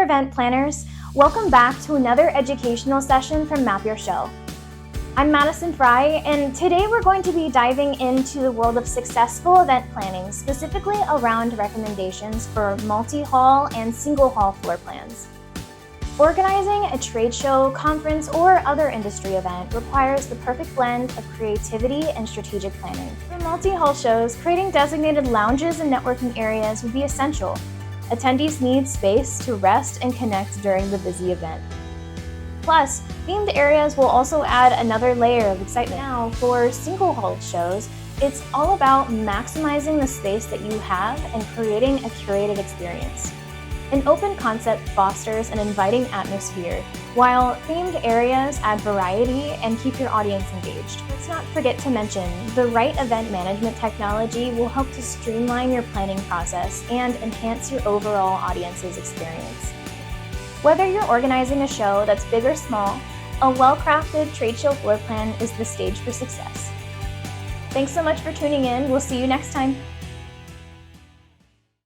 there, event planners. Welcome back to another educational session from Map Your Show. I'm Madison Frye, and today we're going to be diving into the world of successful event planning, specifically around recommendations for multi-hall and single-hall floor plans. Organizing a trade show, conference, or other industry event requires the perfect blend of creativity and strategic planning. For multi-hall shows, creating designated lounges and networking areas would be essential. Attendees need space to rest and connect during the busy event. Plus, themed areas will also add another layer of excitement. Now, for single-hall shows, it's all about maximizing the space that you have and creating a curated experience. An open concept fosters an inviting atmosphere, while themed areas add variety and keep your audience engaged. Let's not forget to mention, the right event management technology will help to streamline your planning process and enhance your overall audience's experience. Whether you're organizing a show that's big or small, a well-crafted trade show floor plan is the stage for success. Thanks so much for tuning in. We'll see you next time.